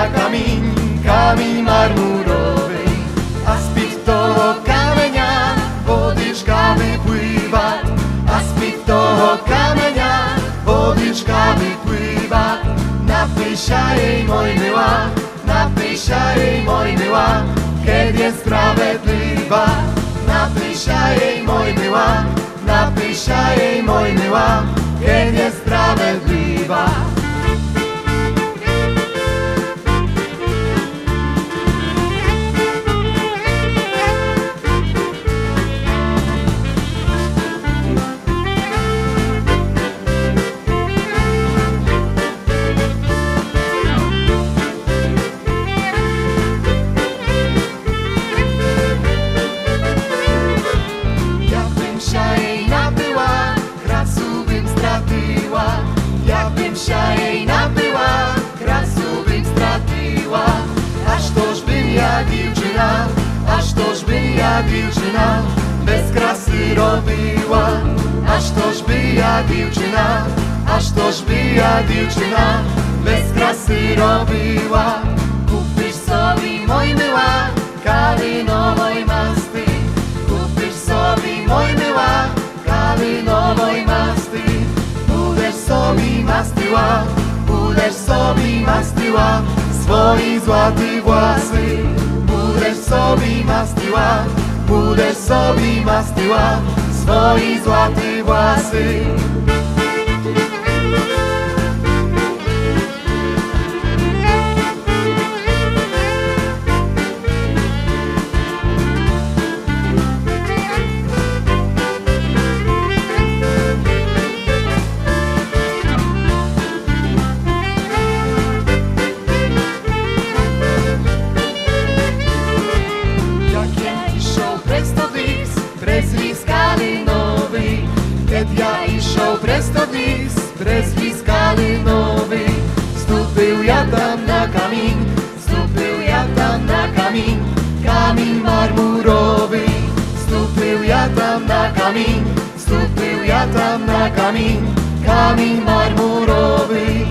na kamień, kamień marmurowy, a spod toho kameňa vodička vyplýva, a spod toho kameňa vodička vyplýva. Napíša jej môj milá, napíša jej môj milá, keď je spravedlivá. Napíša jej môj milá, napíša jej môj milá, keď je spravedlivá. Jakbym się jej nabyła, krasu bym straciła. Aż toż bym ja dziewczyna, aż toż bym ja dziewczyna bez krasy robiła. Aż toż by ja dziewczyna, aż toż by ja dziewczyna bez krasy robiła. Kupisz sobie, mój miła, kalinowoj masty. Kupisz sobie, mój miła, kalinowoj masty. Budeš sobie mastiła swoje złote włosy. Budeš sobie mastiła, budeš sobie mastiła swoje złote włosy. Ja išao prez lis kalinowy, stúpil ja tam na kamín, stúpil ja tam na kamín, kamín marmurowy. Stúpil ja tam na kamín, stúpil ja tam na kamín, kamín marmurowy.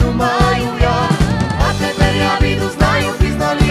Думаю я, а тепер я піду, знаю, пізнаю.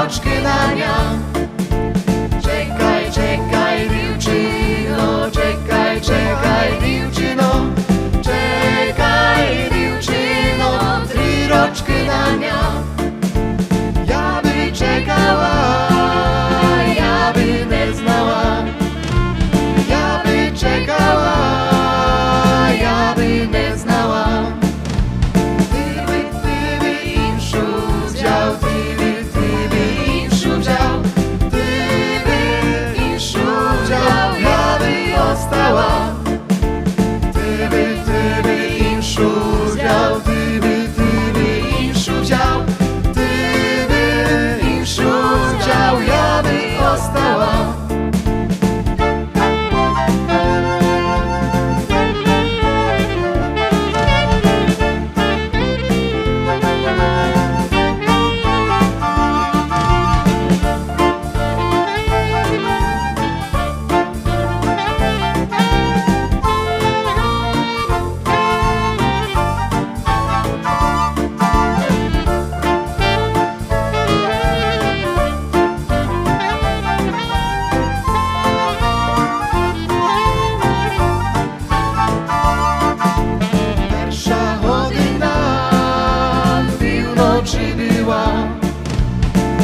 roczky na nia. Czekaj, czekaj, dziewczyno, czekaj, czekaj, dziewczyno, czekaj, dziewczyno, 3 roczky na nia. Ja by czekała, ja by nie znała, ja by czekała, ja by nie znała. Ty by im szudział, ty by im szudział, ty by im szudział, ja by ostała. Ty by im szudział, ty by im szudział, ty by im szudział, ja by ostała.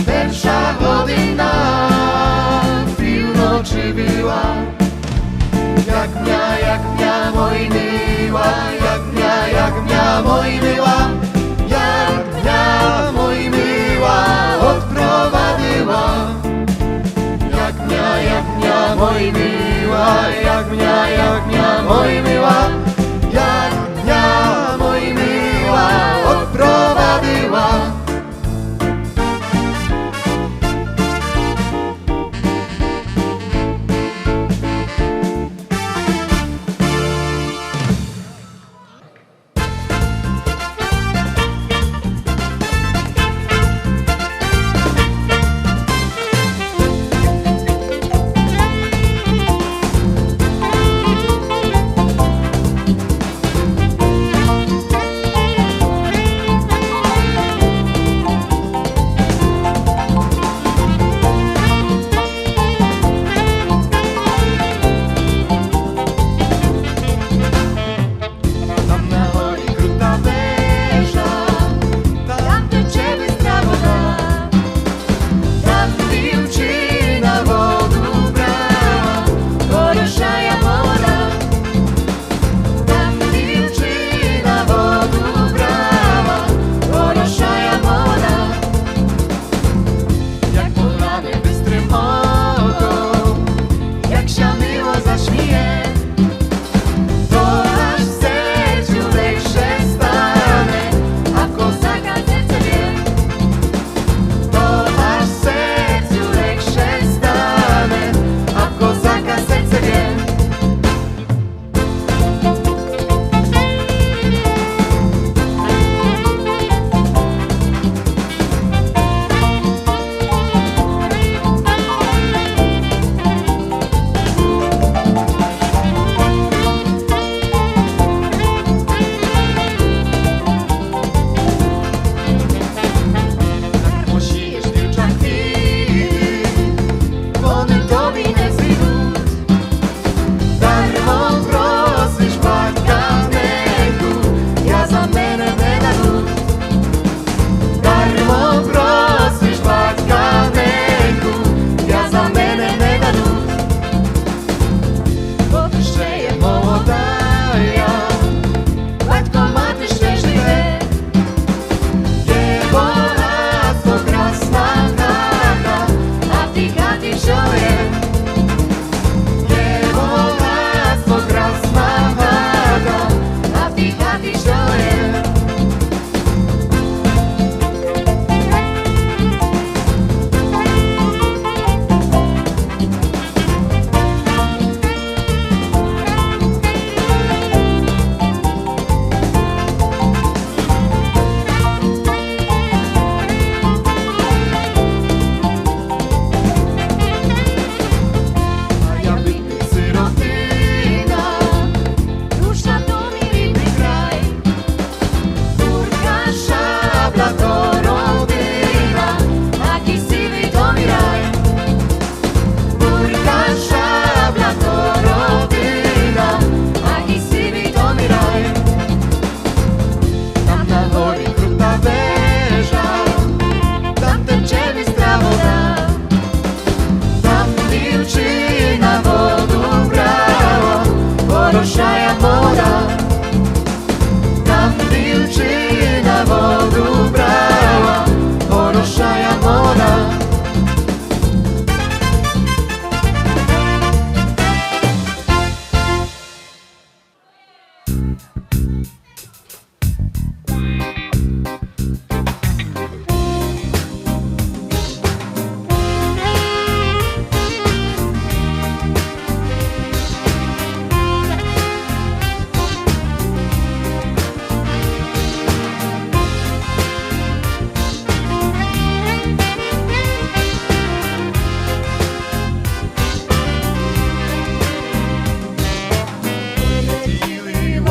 Pierwsza godzina w północy była. Jak mia moj miła, jak mia moj miła, jak mia moj miła odprowadziła. Jak mia moj miła, jak mia moj miła, jak mia moj miła odprowadziła.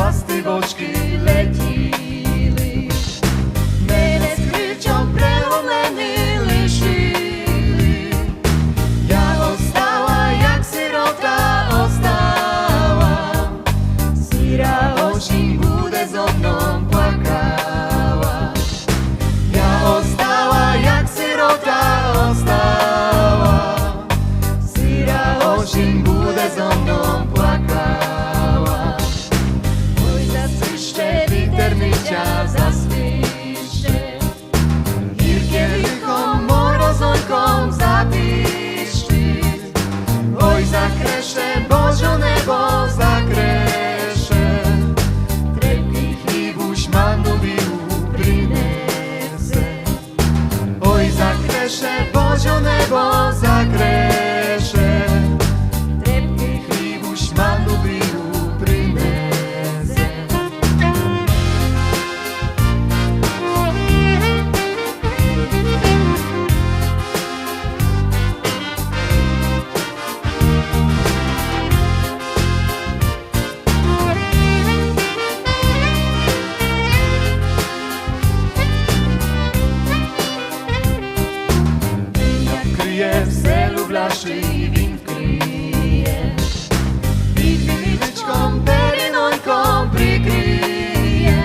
Właściwości lecili, мене з крильцем преломлені лишили. Я остала, як сирота остала, сіра осінь буде зо мною плакала. Я остала, як сирота остала, сіра осінь буде зо мною плакала. Вітер засвище, гірке лихом морозоньком запіщить. Ой, закреше, Божо небо закреше, трепкий хлібуш мандові принесе. Ой, закреше, Божо небо закреше, трепкий хлібуш мандові принесе. Все любляши він вкриє, під віничком періноньком прикриє.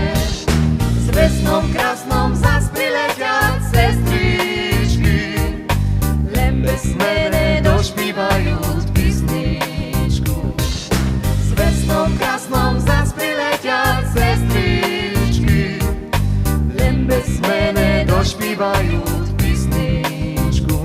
З весном красном зас прилетять сестрички, лем без мене дошпівають пісничку. З весном красном зас прилетять сестрички, лем без мене дошпівають пісничку.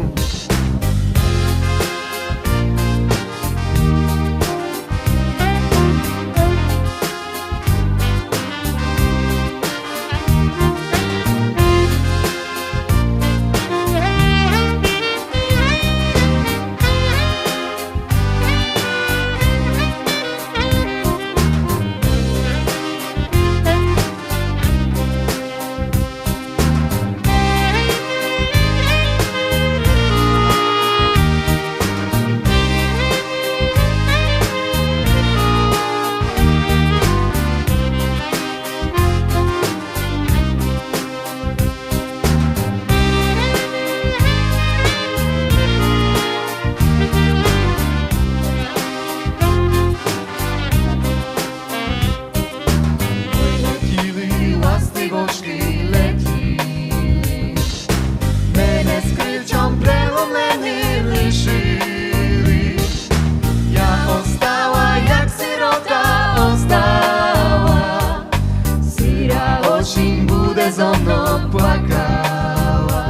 Zo mną płakała.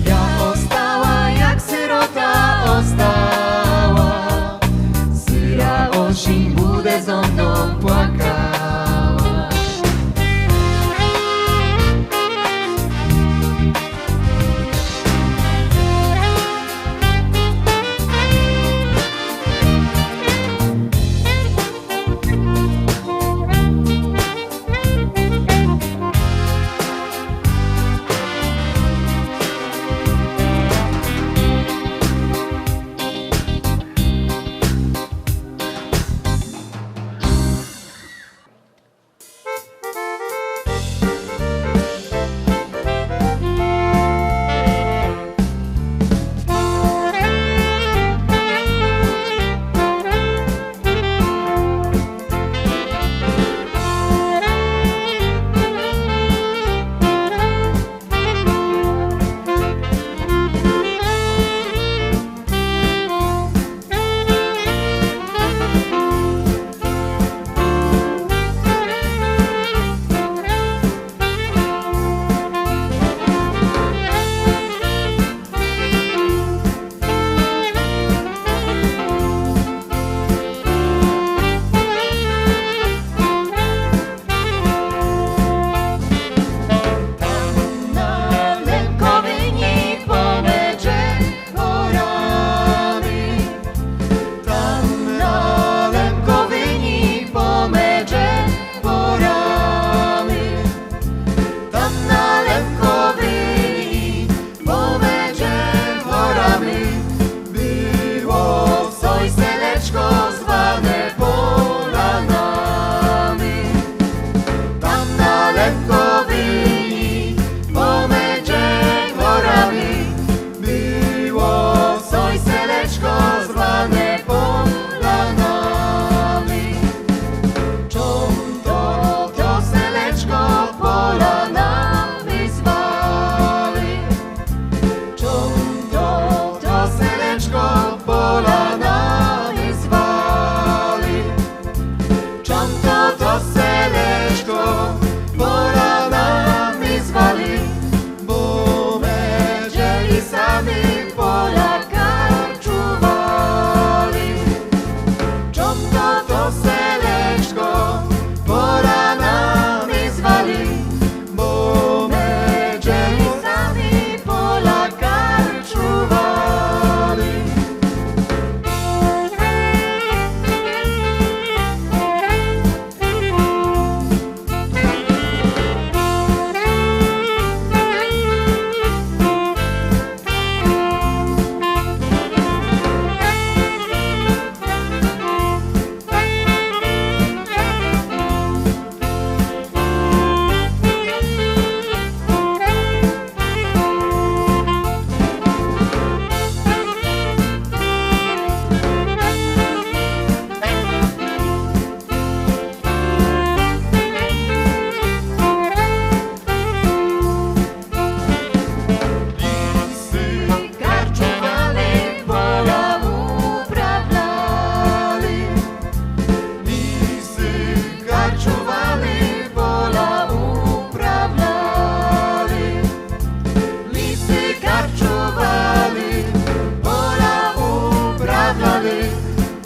Ja ostała, jak syrota ostała, syra osінь буде zo mną płakała. oseleczko, pora nami zwali, bo będziemy sami pola karczowali.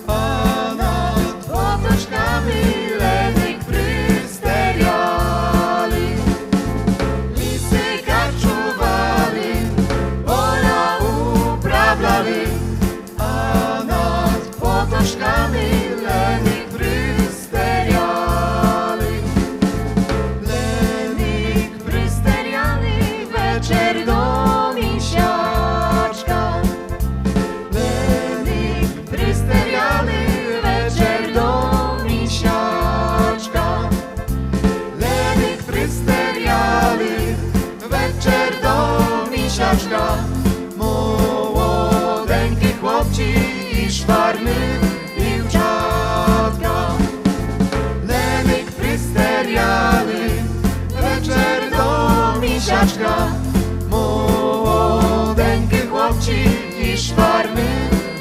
A nad potoczkami lenik prysteriali. Lisy karczowali, pola uprawiali, a nad potoczkami lenik prysteriali. Lenik prysteriali, večer do misiaczka. Prysteriali večer do misiaczka. Lenik prysteriali večer do misiaczka. Młodenki chłopci i szwarny dziewczatka. Lenik prysteriali večer do misiaczka. Młodenki chłopci i szwarny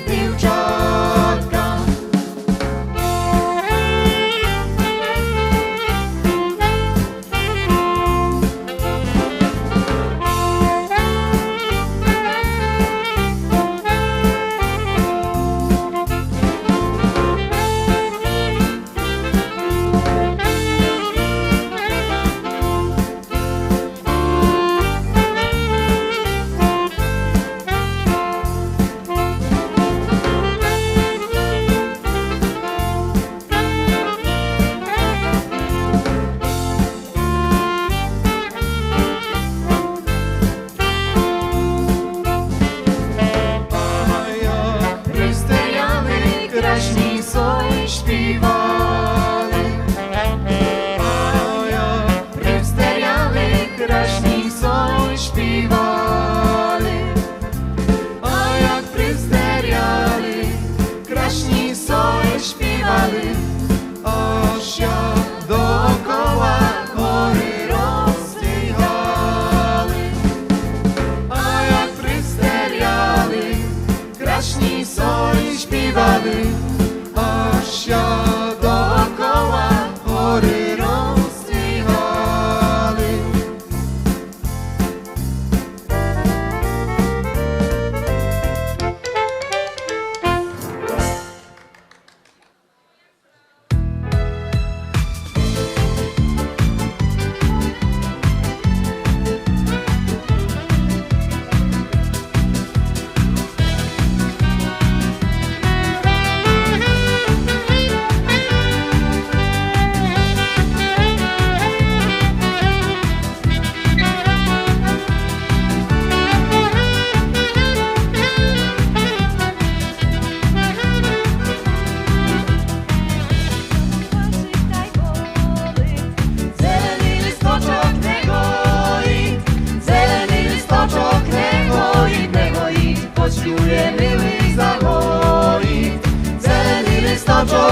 dziewczatka. Kraśni soj śpiewali, a jak prysteriali, kraśni soj śpiewali, a jak prysteriali, kraśni soj śpiewali, aż jak dookoła chory rozstrygali, a jak prysteriali, kraśni soj śpiewali, aż ja dookoła chory rozstrygali.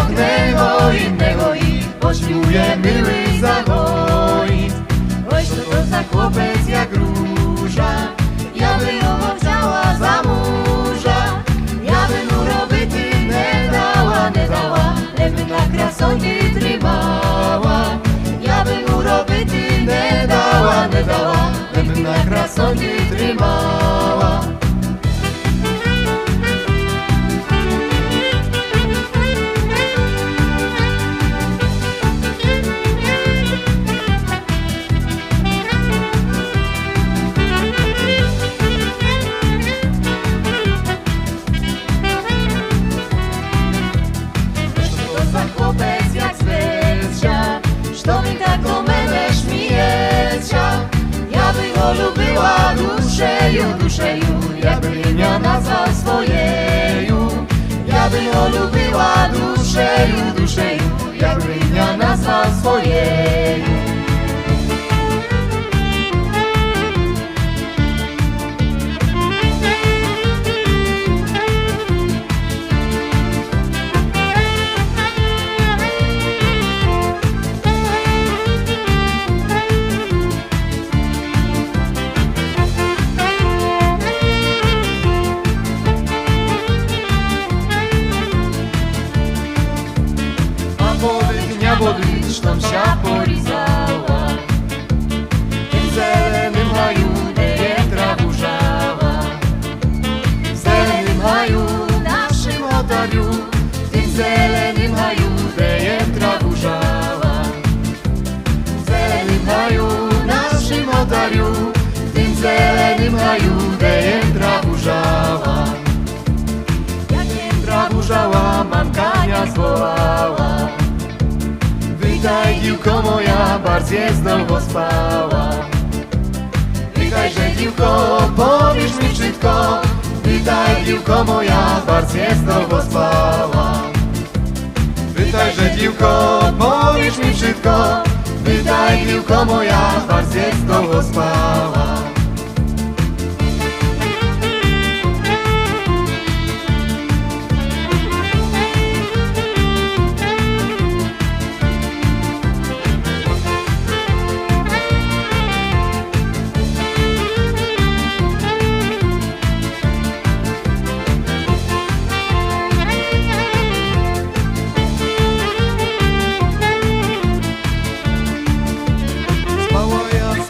Innego, innego i pośluje miły zachoi. Oj, co to za chłopiec jak róża, ja bym ją chciała za męża. Ja bym mu robity nie dała, leby na krasonki trzymała. Ja bym mu robity nie dała, leby na krasonki trzymała. duszeju, jakby nie miała nazwa swojeju. Ja bym Olu była duszeju, jakby nie miała nazwa swojeju. Wody tam się polizała, w tym zelenym haju piętra burzała. W zelenym haju naszym oddaliu, w tym zelenym haju piętra burzała. W zelenym haju naszym oddaliu, w tym zelenym haju piętra burzała. Jak piętra burzała, mamkania zwołała. Witaj, dziłko moja, bardzo znowu spała. Witaj, że dziłko, powiesz mi wszystko. Witaj, dziłko moja, bardzo znowu spała. Witaj, że dziłko, powiesz mi wszystko. Witaj, dziłko moja, bardzo znowu spała.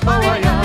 Spała ja,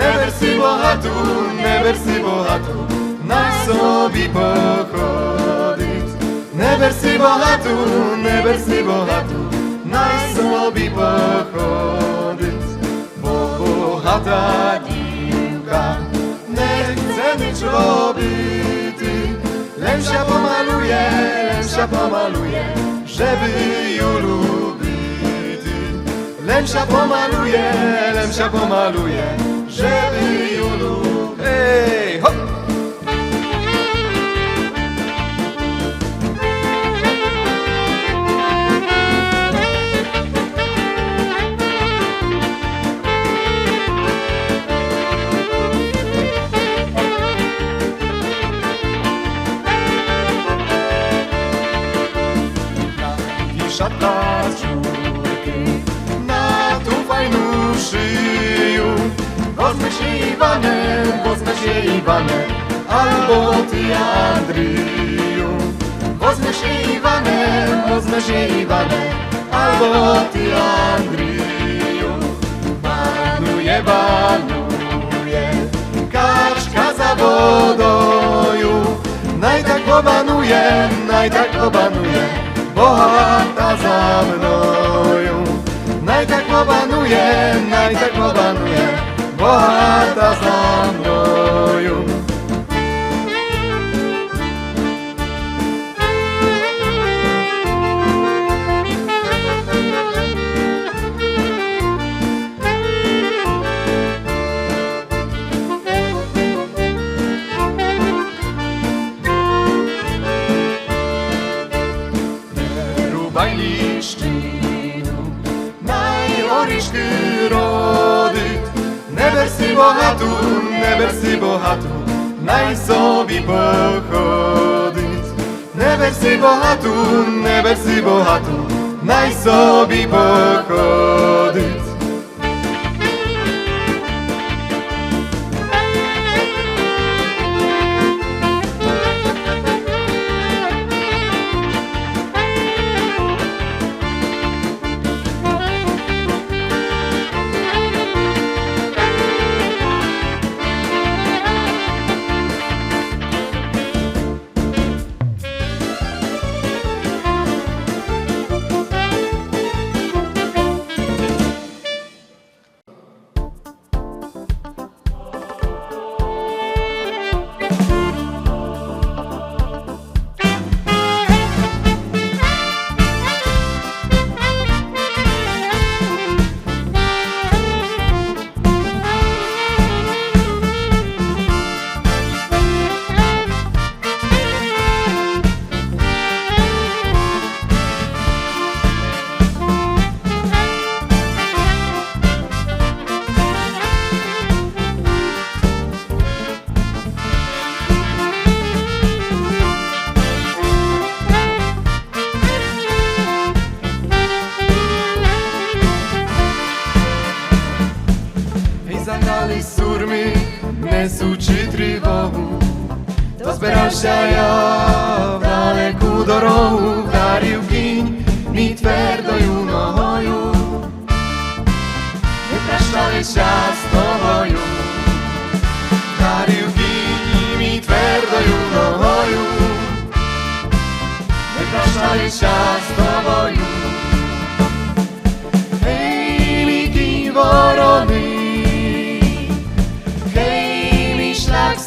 neber si bohatu, naj собі походить. Neber si bohatu, naj собі походить. Бо богата дівка не chce nic робити. Lemsia pomaluje, żeby ją lubić. Lemsia pomaluje, żeby ją lubić. Hej, hop! Szata dziurki na tą fajną szyju. Wozmę się Iwanem, albo ty Andriju. Wozmę się Iwanem, albo ty Andriju. Banuje, kaczka za wodoju. Naj tak obanuje, bohata za mnoju. Naj tak obanuje, bohata za mnoju. Liszczynu, najoriszky rodyt. Neber si bohatu, naj sobie pochodyt. Neber si bohatu, naj sobie pochodyt. Загнали сурми, несучи тривогу, то збирався я в далеку дорогу, вдарив кінь мій твердою ногою. Не прощалися з тобою, вдарив кінь мій твердою ногою. Не прощалися з тобою. Hej, mi kінь вороний,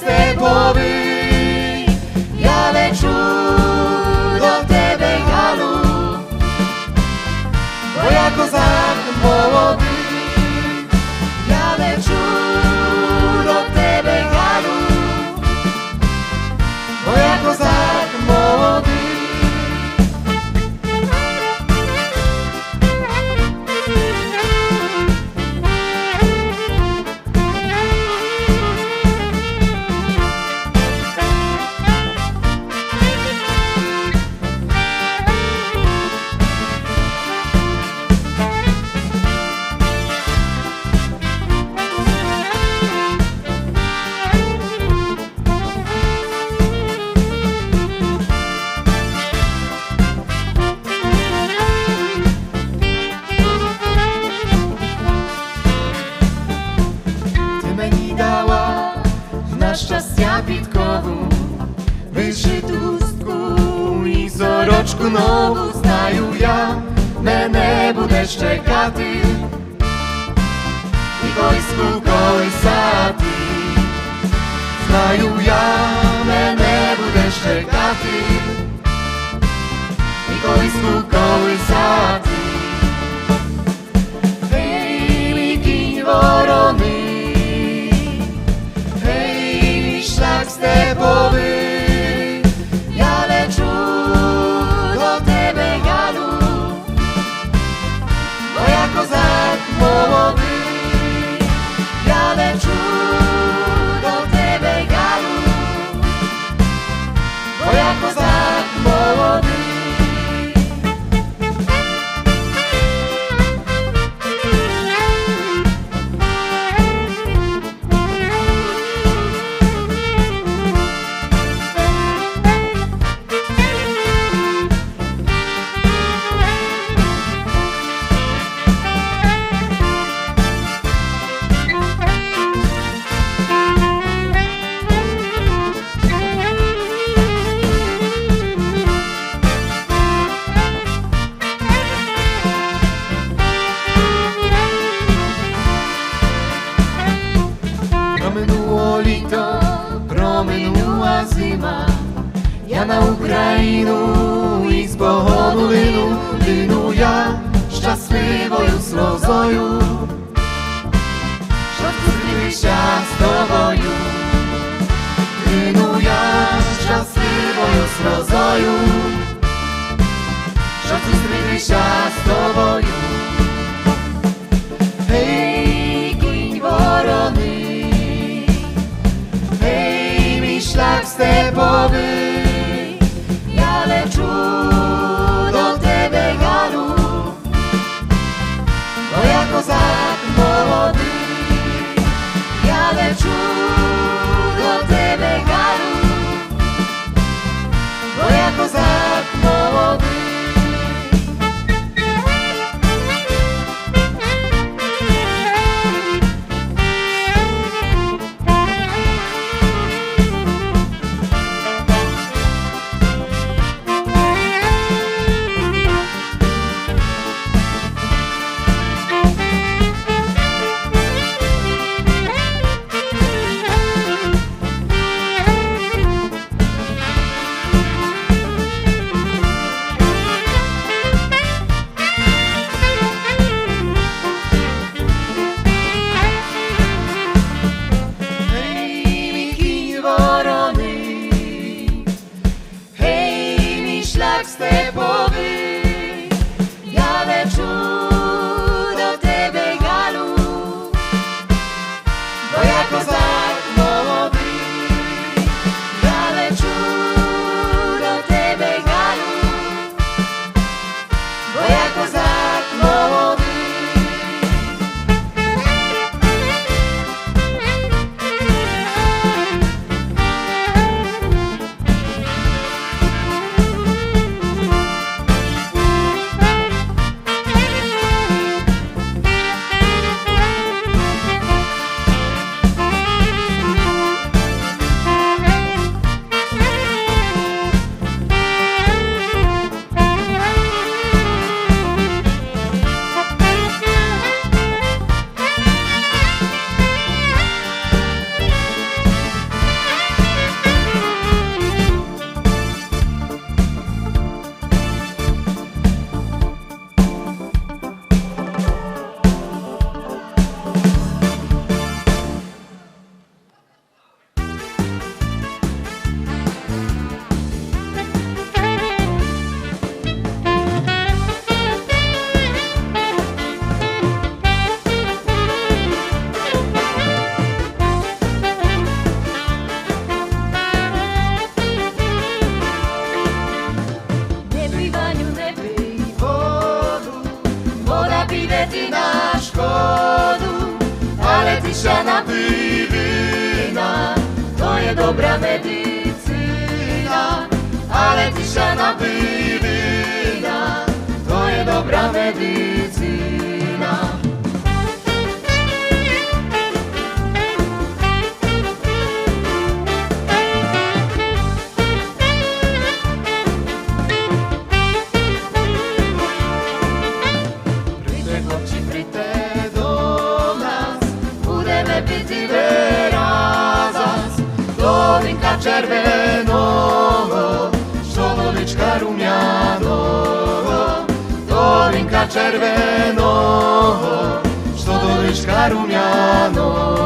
stepowy, ja leczę do Tebe, Halu, bo ja kozak młody. Ja leczę do Tebe, Halu, bo ja kozak młody. dała na szczastia pitkovu, vyžitú stku i zoročku novú. Znaju ja, me ne budeš čekati i vojsku kolisati. Znaju ja, me ne budeš čekati i vojsku kolisati. Hej, mi kyň vorony, hej, šľak stepový, ja leču do tebe, Galu, moja kozák młody. Ja leču do tebe, Galu, moja kozák młody. Promenuło lito, promenuła zima, ja na Ukrajinu i z pohonu lynu ja szczęśliwою slozою, щоб зустрітися з тобою. Lynu ja szczęśliwою slozою, щоб зустрітися з тобою. Hej, kyň vorony, šľak stepový, ja leču do tebe, Galu, moja kozák młody. Ja leču do tebe, Galu, moja kozák młody. Šľak stepový, ja leču do tebe, Galu, moja kozák młody. Ja leču do tebe, Galu, moja kozák młody. Cisza napij wina, to je dobra medycyna. Ale cisza napij wina, to je dobra medycyna. czerwonego, що до личка румяного, долинка червоного, що до личка румяного.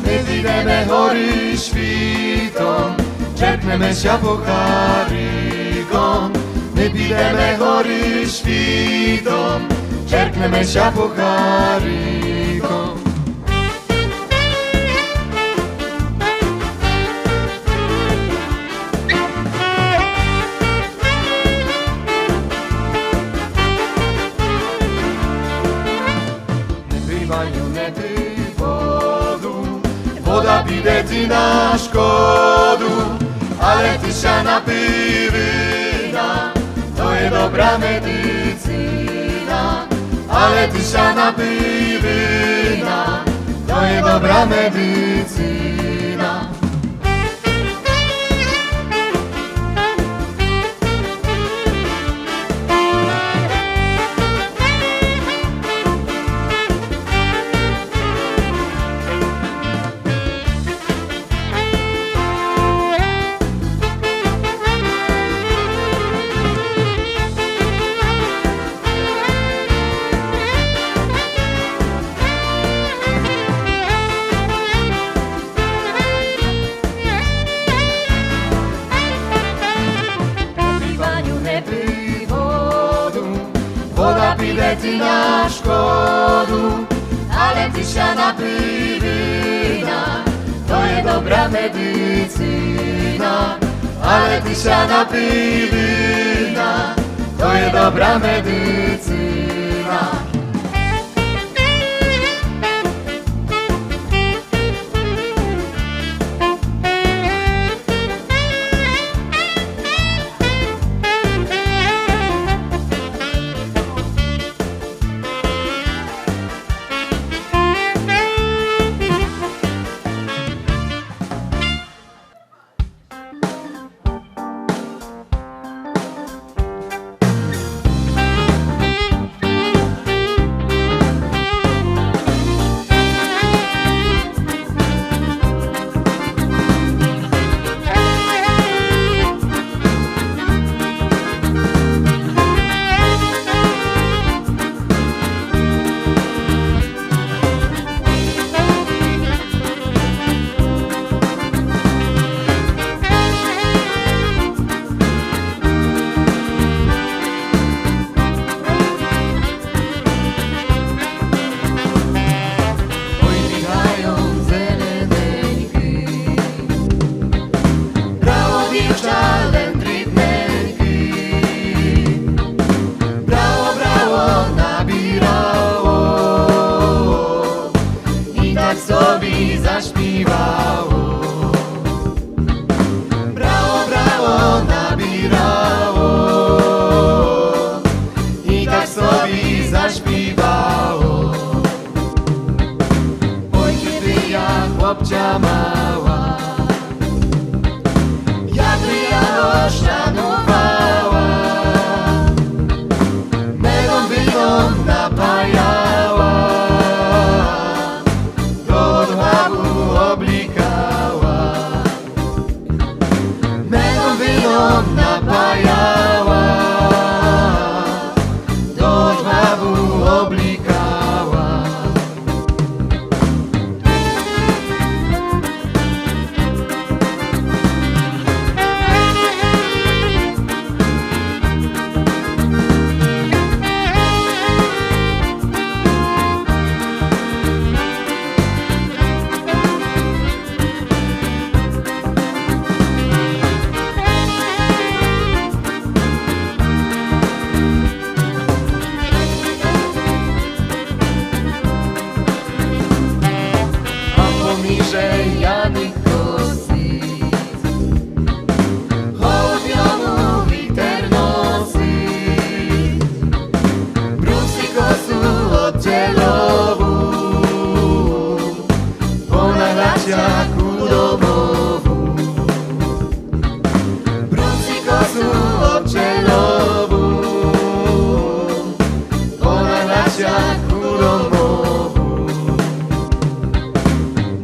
My wyjdziemy chory świtom, czerpnemy się po Harigom. My wyjdziemy chory świtom, czerpnemy się po Harigom. Woda pide ti na szkodu, ale ty się napij wina, to jest dobra medycyna. Ale ty się napij wina, to jest dobra medycyna. Woda pide ti na szkodu, ale ty się napij wina, to jest dobra medycyna. Ale ty się napij wina, to jest dobra medycyna. Zaśpiewało. Brało, brało, nabirało i tak sobie zaśpiewało. Oj, kiedy ja chłopcia mała, jakby ja oszanowała, melą wyną napajała, do dławu oblikała, melą wyną napajała, do dławu oblikała. як у домову.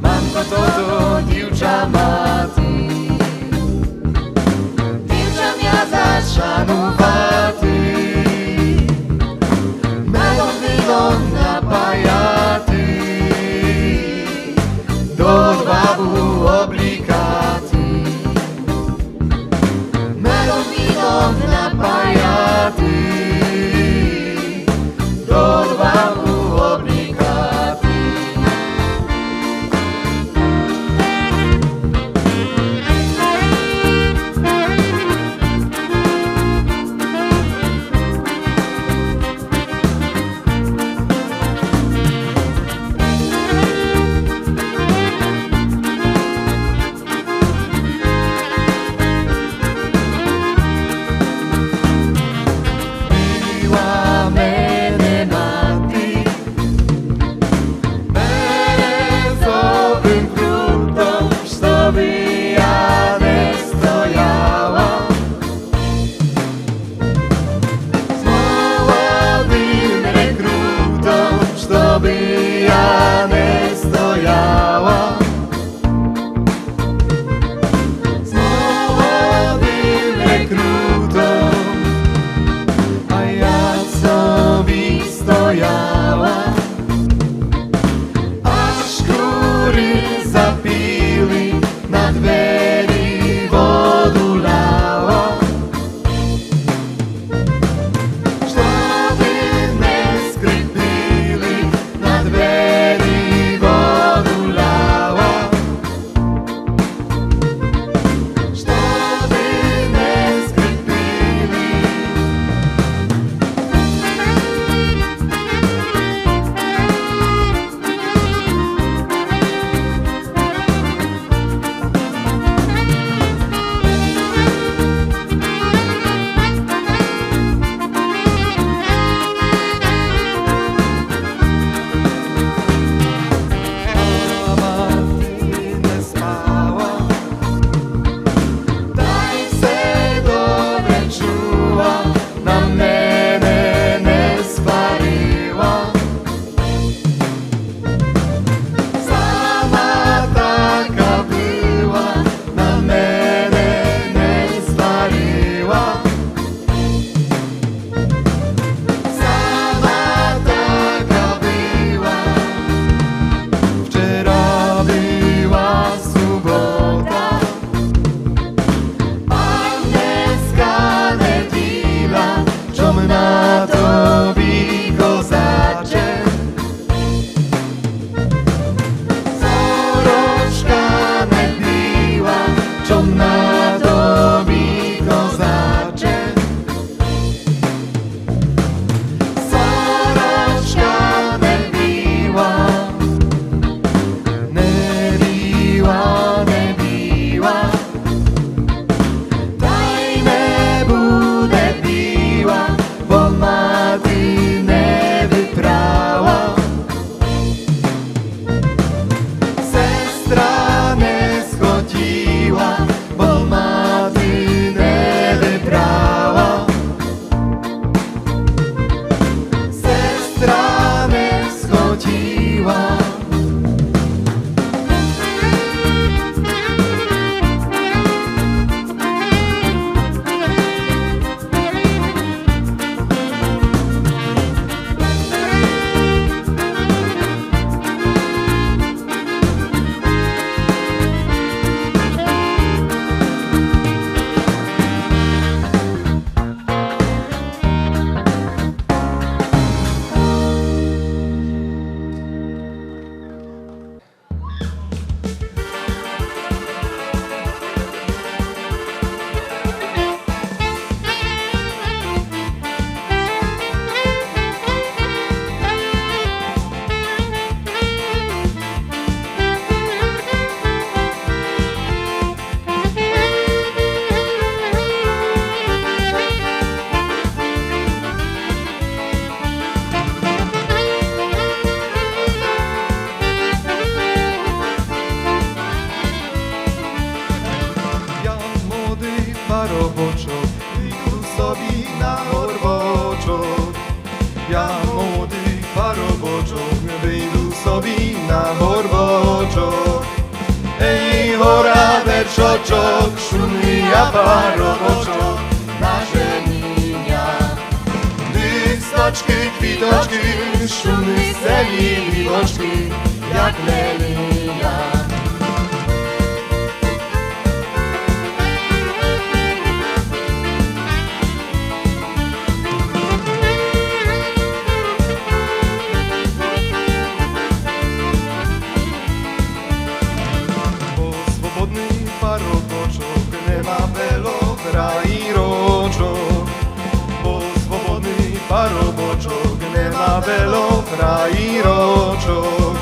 Мамко, тото, дівча мати, дівча м'я зашанувати, медом вином напаяти, до бабу облікати, медом вином напаяти, до бабу облікати. robočok, vyjdu sobі на горбочок. Ej, hora, veršočok, šumný a parobočok, naše míňa. Listočky, kvitočky, šumný celý vývočky, jak lelia. Parobočok, nema velo, kraji ročok. Bo svobodný parobočok, nema velo, kraji ročok.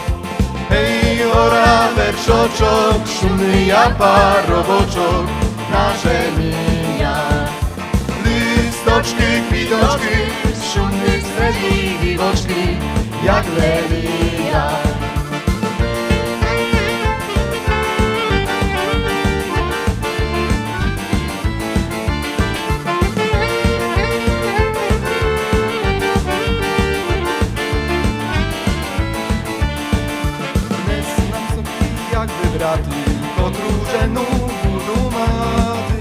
Hej, hora, veršočok, šumný a parobočok, naše míňa. Listočky, kvitočky, šumný stredí vývočky, jak lelia. Braty, podróżenu budu maty.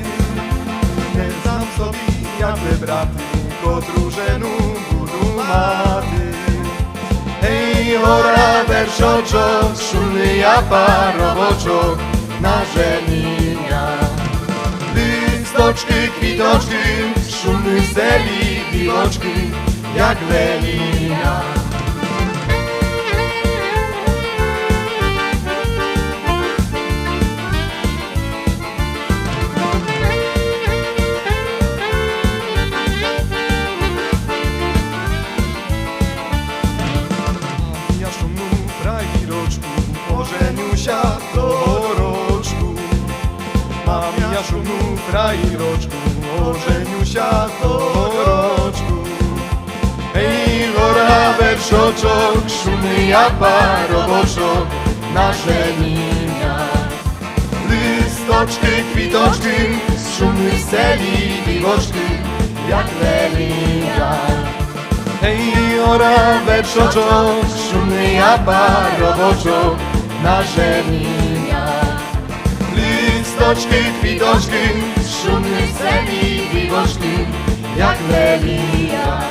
Nie znam sobie jakby braty, podróżenu budu maty. Hej, hora, veršočok, šumný a parobočok, naše míňa. Listočky, kvitočky, šumný celý vývočky, jak lelia. Ożeniusia do roczku, mam ja szumną frajeroczku, ożeniusia do roczku. Ej, hora, veršočok, szumny a parobočok, nasze míňa. Listoczky, kwitoczki, szumny celi vývočky, jak lelia. Hej, hora, veršočok, šumný a parobočok, naše míňa. Listočky, kvitočky, šumný celý vývočky, jak lelia.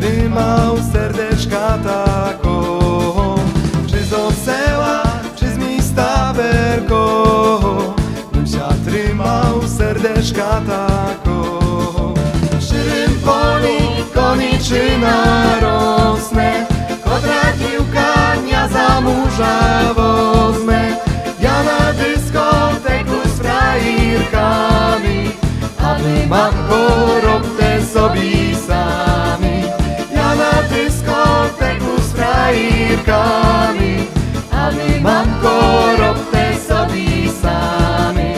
Trzymał serdeczka tako, czy z osela, czy z mista berko, bym się trzymał serdeczka tako. W szyrym poli koniczyna rosnę, kodra kiłka ja za murza wozmę. Ja na dyskoteku z frajerkami, a my mam chorobę sobie sami. Ja na dyskoteku z frajerkami, a my mam chorobę sobie sami.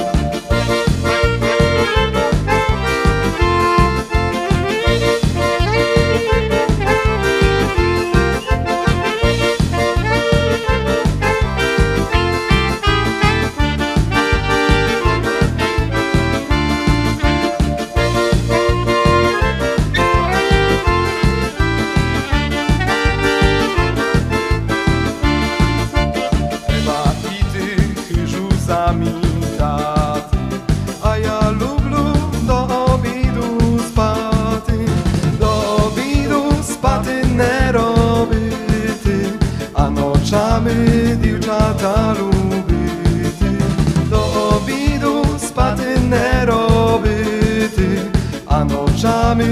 ночами дівчата любити, до обіду спати не робити, а ночами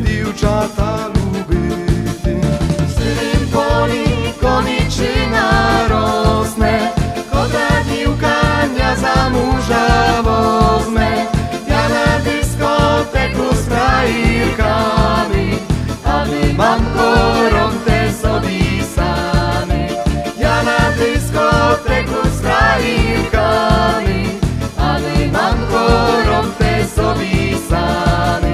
дівчата любити. W syrym poli koniczyna rosnę, kota piłka nie za murza wozmę. Ja na dyskoteku z frajerkami, aby mam koronkę sobie samy. Ja na dyskoteku z frajerkami, aby mam koronkę sobie samy.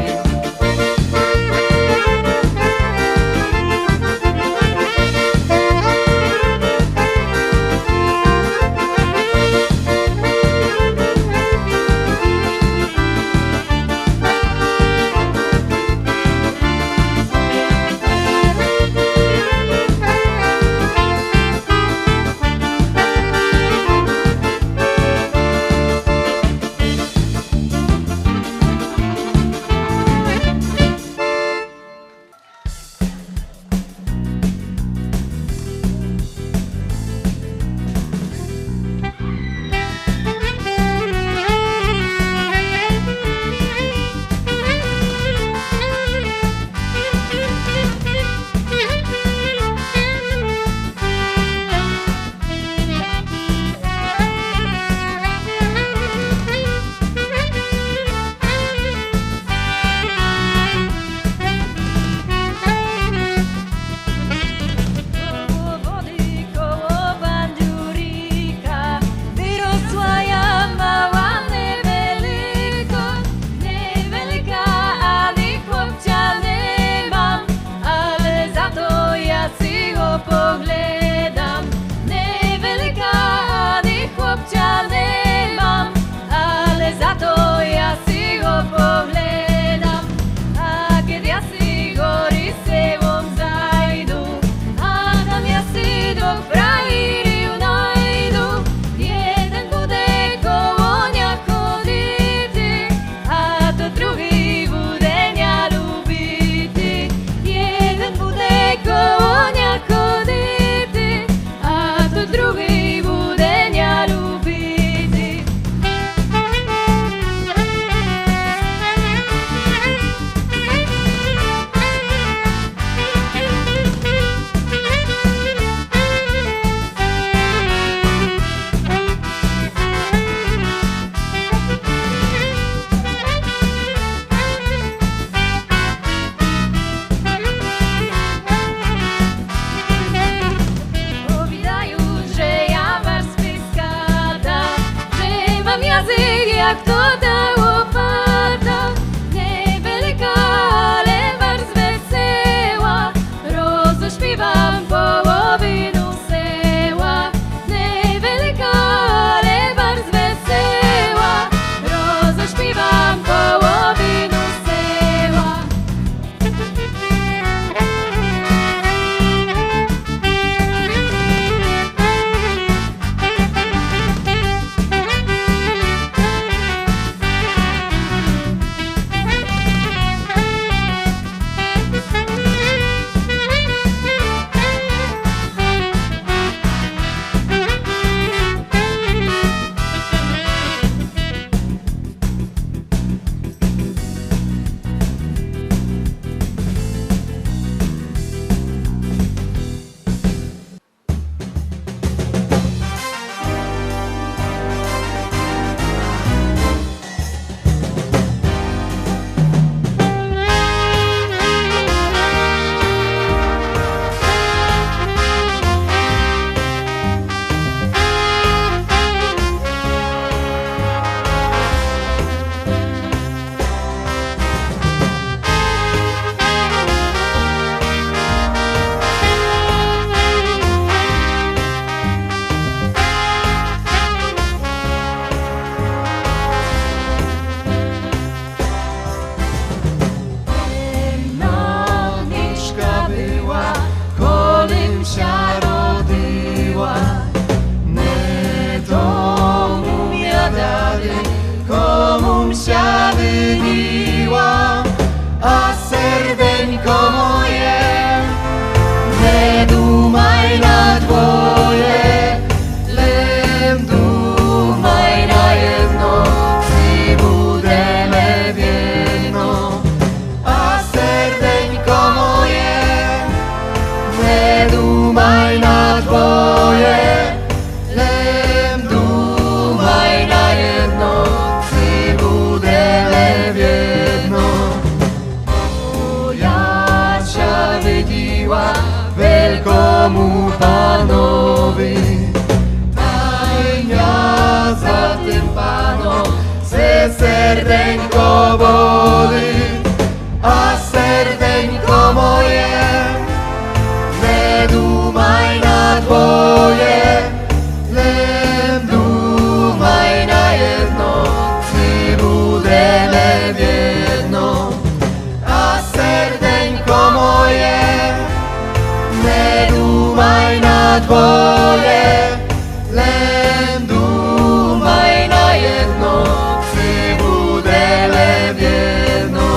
Jak to ta łopata, niewielka, ale bardzo wesoła. Rozośpiewam połowinu seła. Niewielka, ale bardzo wesoła. Rozośpiewam połowinu seła. moje, nie dumaj na twoje. napiła wielkomu Panowi. Tajnia za tym Panom se serdeńko boli, a serdeńko moje, nie dumaj na dwoje, lecz dumaj na jedno, my budeme w jedno. A serdeńko moje, nie dumaj na dwoje, lecz dumaj na jedno, my budeme w jedno.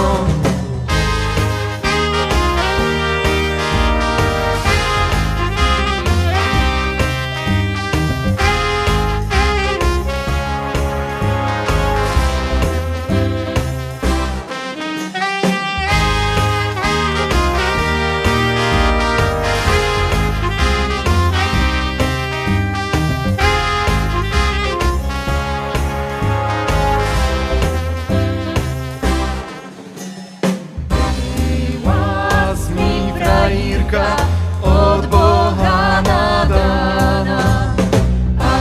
Od Boha nadana, a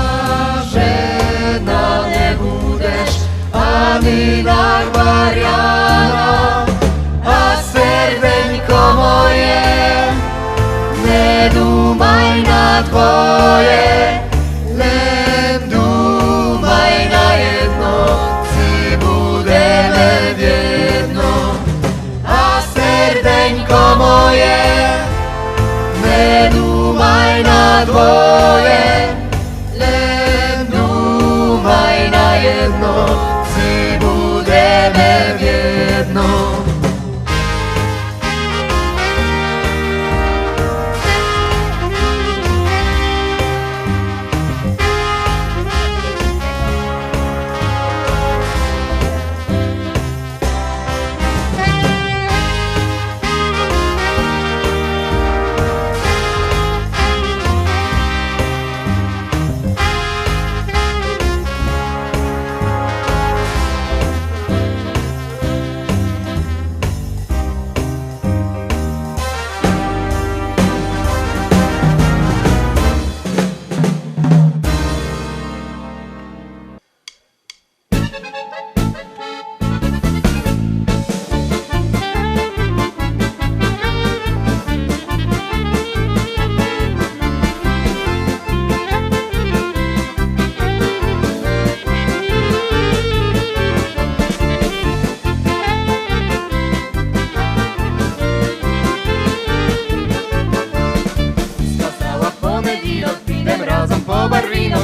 żena nie budesz ani na gwariana, a serdeńko moje, nie dumaj na dwoje, lecz dumaj na jedno, my budeme w jedno. A serdeńko moje, nie dumaj na dwoje, lecz dumaj na jedno, my budeme w jedno.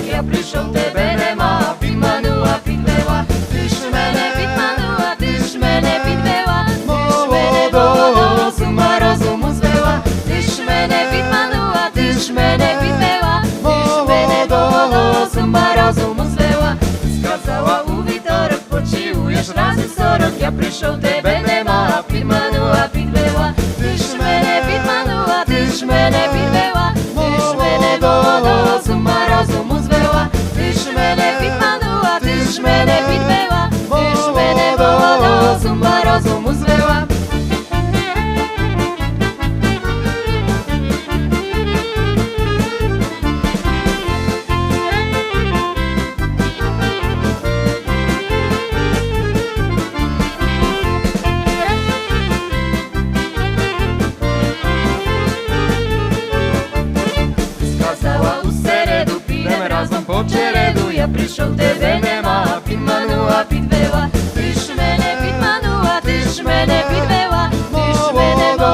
Ja prišel tebe nemá, pitmanua, pitbeva, tyž mene pitmanua, tyž mene pitbeva, tyž mene do suma rozumu zvela, tyž mene pitmanua, tyž mene pitbeva, tyž mene do suma rozumu zvela. Skazala u vítorok, počuješ razy 40, ja prišel tebe nemá, pitmanua, pitbeva, tyž mene pitmanua, tyž mene pitbeva, tyž mene do suma rozumu zvela. Tyž mene pitmanua, tyž mene pitbeva, tyž mene do suma rozumu zvela. Po čeredu, ja prišel tebe nemá, pitmanua, pitbeva, tyž mene pitmanua, tyž mene pitbeva, tyž mene do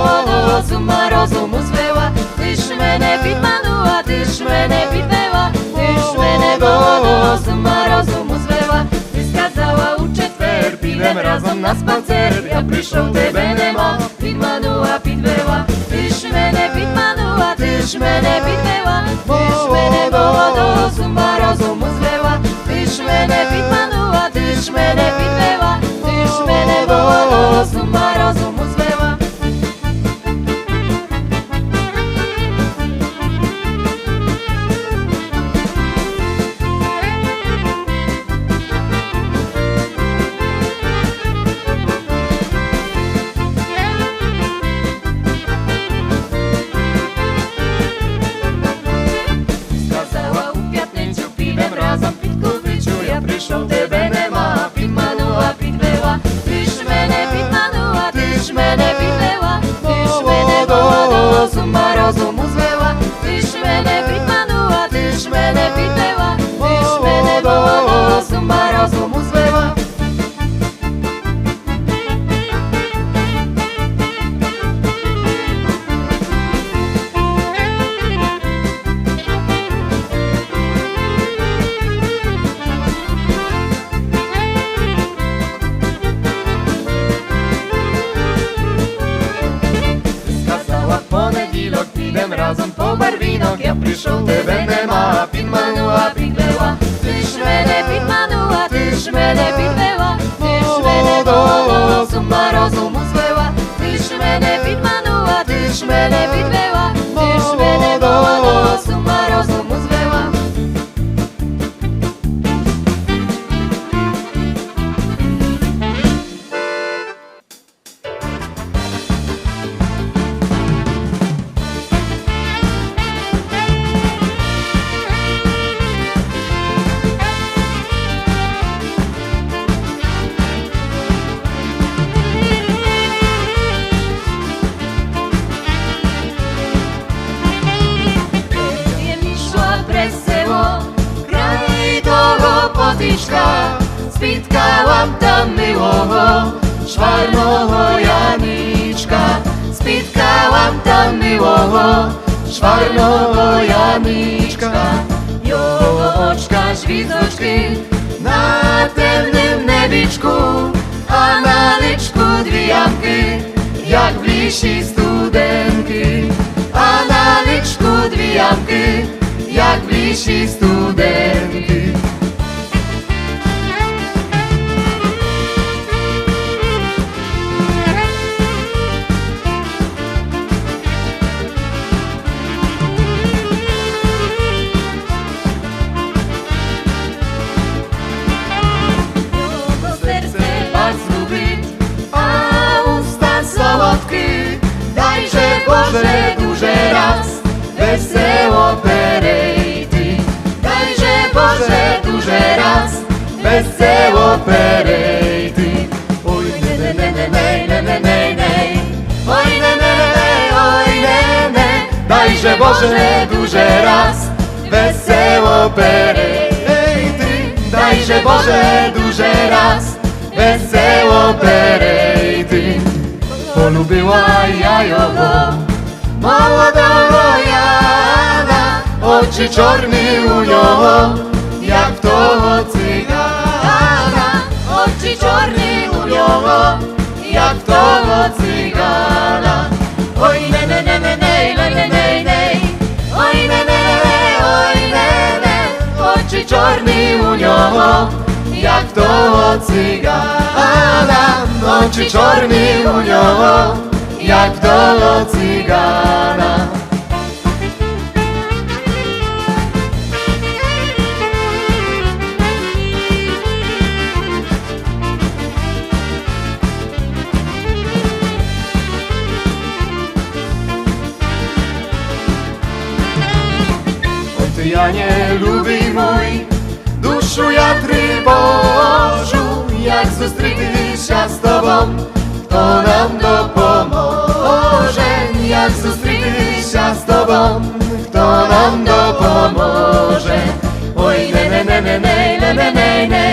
suma rozumu zvela, tyž mene pitmanua, tyž mene pitbeva, tyž mene do suma rozumu zvela. Ty skazala u četver, pidem razom na spacer, ja prišel tebe nemá, pitmanua, pitbeva, tyž mene pitmanua, tyž mene pitbeva, tyž mene do suma rozumu zvela, tyž mene pitmanua, tyž mene pitbeva, tyž mene do suma rozumu zvela. przyszł tebe nema, підманула, підвела, ти ж мене підманула, ти ж мене підвела, ти ж мене до сума розуму звела, ти ж мене підманула, ти ж мене підвела, ти ж мене до сума розуму звела. Разом по барвінок я прийшов, тебе нема, підманула, підвела, ти ж мене підманула, ти ж мене підвела, ти ж мене до сума розуму звела, ти ж мене підманула, ти ж мене підвела, ти ж мене до сума розуму звела. Спіткałam tam miłого, szwarnego Janичка. Спіткałam tam miłого, szwarnego Janичка. Його очка жвізочки на темним небічку, а на личку дві ямки, як в лісі студенки, а на личку дві ямки, як в лісі студенки. Boże, duże raz, wesoło perejty. Dajże Boże, duże raz, wesoło perejty. Oj ne ne ne ne ne ne ne ne, oj ne ne ne ne, oj ne ne. Dajże Boże, duże raz, wesoło perejty. Dajże Boże, duże raz, wesoło perejty. Polubiła ja його, молодого Яна, очі чорні у нього, як в того цигана, очі чорні у нього, як в того цигана. Ой не не не не не не не не не, ой не не не не, ой не не, очі чорні у нього, як в того цигана, очі чорні у нього, jak w того cygana. Oj ty Janie, lubi mój, duszu ja trybożu, jak zустрітися з тобом, хто нам допоможе, як зустрітися з тобом, хто нам допоможе. Ой не не не не не не не не не,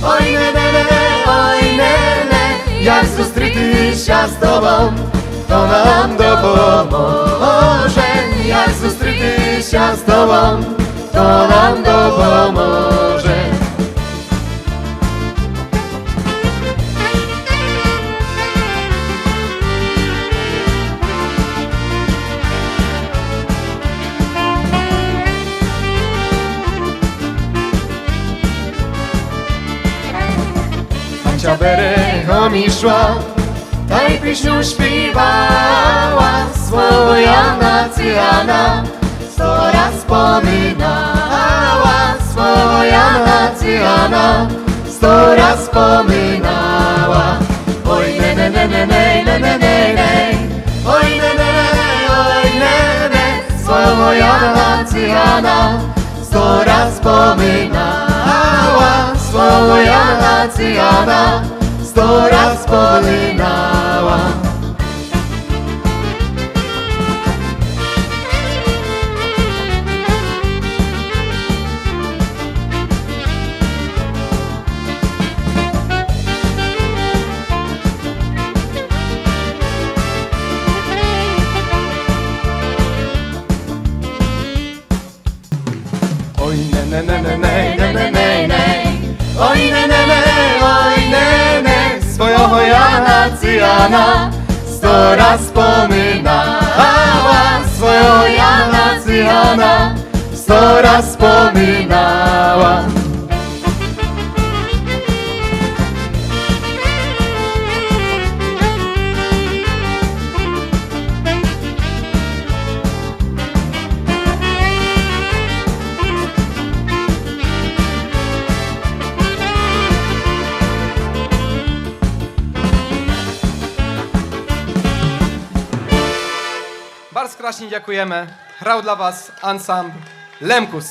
ой не не не не, ой не не, як зустрітися з тобом, хто нам допоможе, як зустрітися з тобом, хто нам допоможе. Hancia берегом ішла, та й пісню співала, своя націгана, 100 раз споминала, своя націгана, 100 раз споминала. Ой не не не не не не не не не, ой не не не не, ой не не, своя націгана, 100 раз споминала, своя Cyjana 100 raz wspominała. Oj ne ne ne ne ne ne ne ne ne. Oj ne ne ne, oj ne ne, Swojego Jana Cyjana 100 raz wspominała. Swojego Jana Cyjana 100 raz wspominała. Bardzo strasznie dziękujemy. Hrał dla was ansambl Lemkus.